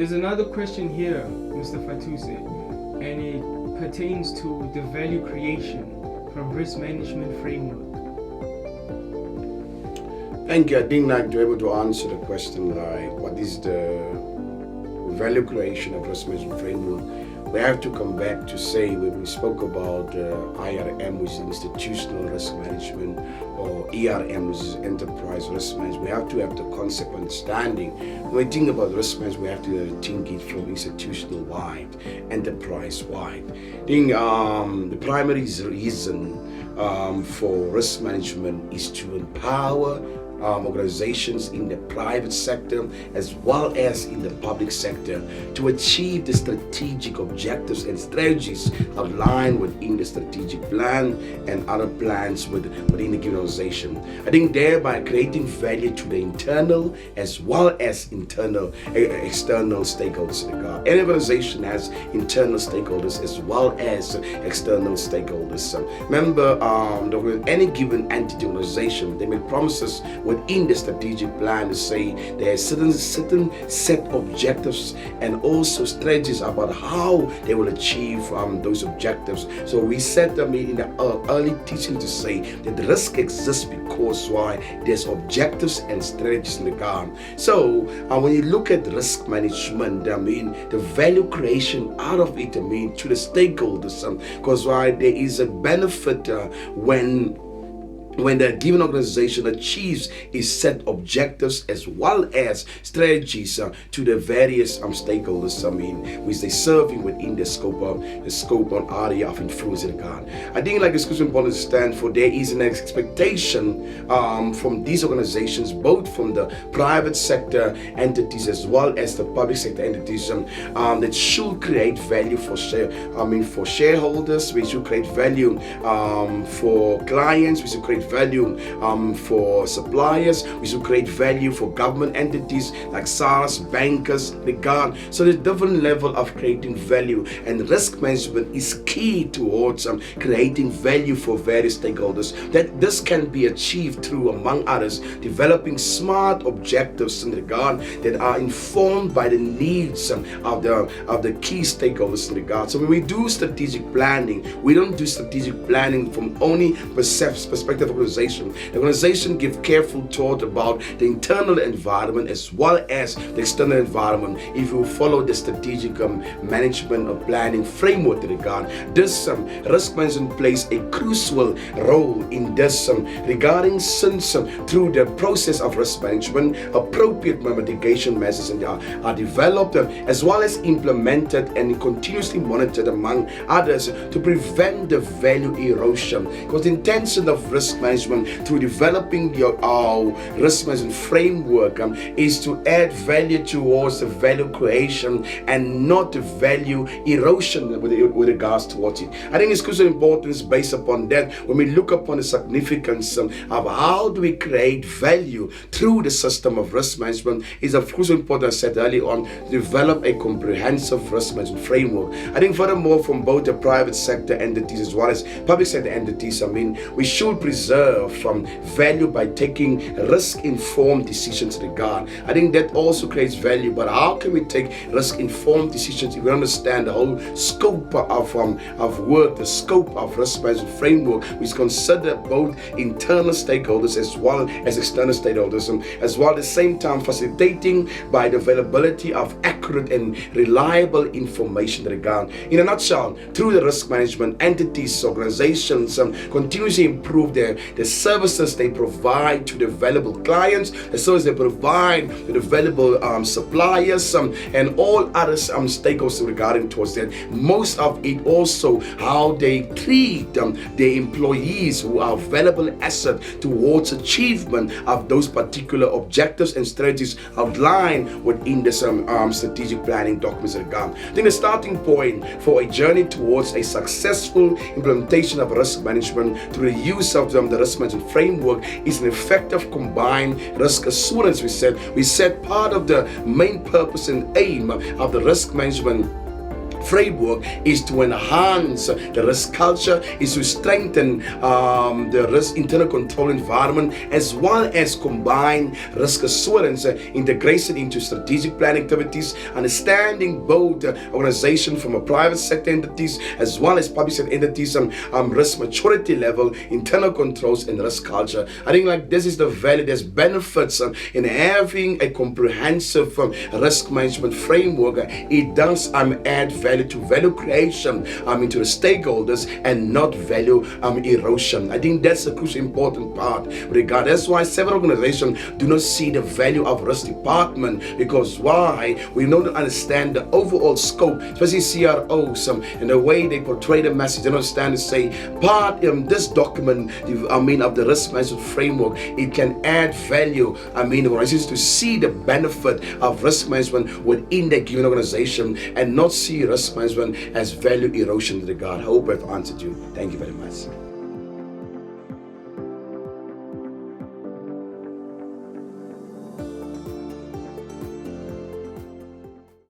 There's another question here, Mr. Fatuse, and it pertains to the value creation from risk management framework. Thank you. I think I'd be able to answer the question like what is the value creation of risk management framework. We have to come back to say when we spoke about IRM, which is institutional risk management, or ERM, which is enterprise risk management, we have to have the concept understanding. When we think about risk management, we have to think it from institutional wide, enterprise wide. I think the primary reason for risk management is to empower organizations in the private sector as well as in the public sector to achieve the strategic objectives and strategies aligned within the strategic plan and other plans within the given organization. I think thereby creating value to the internal as well as external stakeholders. Any organization has internal stakeholders as well as external stakeholders. Remember, any given entity organization, they make promises within the strategic plan to say there are certain set objectives and also strategies about how they will achieve those objectives. So we set them in the early teaching to say that the risk exists because why? There's objectives and strategies in the ground. So when you look at risk management, the value creation out of it, to the stakeholders, because why there is a benefit when the given organization achieves its set objectives as well as strategies to the various stakeholders, which they serving within the scope on area of influence in the ground. I think like it's important to stand for there is an expectation from these organizations, both from the private sector entities as well as the public sector entities, that should create value for shareholders, we should create value for clients, we should create value for suppliers, we should create value for government entities like SARS, bankers, regard. So there's different level of creating value, and risk management is key towards creating value for various stakeholders. That this can be achieved through, among others, developing smart objectives in regard that are informed by the needs of the key stakeholders in regard. So when we do strategic planning, we don't do strategic planning from only perspective of organization. The organization give careful thought about the internal environment as well as the external environment. If you follow the strategic management or planning framework in regard, this risk management plays a crucial role in this regarding since through the process of risk management, appropriate mitigation measures are developed as well as implemented and continuously monitored, among others, to prevent the value erosion. Because the intention of risk management through developing your risk management framework is to add value towards the value creation and not the value erosion with regards towards it. I think it's crucial importance based upon that when we look upon the significance of how do we create value through the system of risk management is of crucial importance, I said earlier on, to develop a comprehensive risk management framework. I think furthermore, from both the private sector entities as well as public sector entities, we should preserve value by taking risk-informed decisions in regard. I think that also creates value, but how can we take risk-informed decisions if we understand the whole scope of work, the scope of risk management framework, which consider both internal stakeholders as well as external stakeholders, as well at the same time facilitating by the availability of accurate and reliable information in regard. In a nutshell, through the risk management entities, organizations continuously improve the services they provide to the available clients, the services they provide to the available suppliers, and all other stakeholders regarding towards that. Most of it also how they treat their employees who are valuable asset towards achievement of those particular objectives and strategies outlined within the strategic planning documents regard. I think the starting point for a journey towards a successful implementation of risk management through the use of the risk management framework is an effective combined risk assurance. We said part of the main purpose and aim of the risk management framework is to enhance the risk culture, is to strengthen the risk internal control environment, as well as combine risk assurance integration into strategic plan activities, understanding both organization from a private sector entities as well as public sector entities, risk maturity level, internal controls, and risk culture. I think like this is the value. There's benefits in having a comprehensive risk management framework. It does add value to value creation into the stakeholders and not value erosion. I think that's a crucial important part with regard. That's why several organizations do not see the value of risk department, because why? We don't understand the overall scope, especially CROs, and the way they portray the message. They don't understand to say part this document of the risk management framework, it can add value organizations to see the benefit of risk management within the given organization and not see risk management as value erosion with regard. I hope I've answered you. Thank you very much.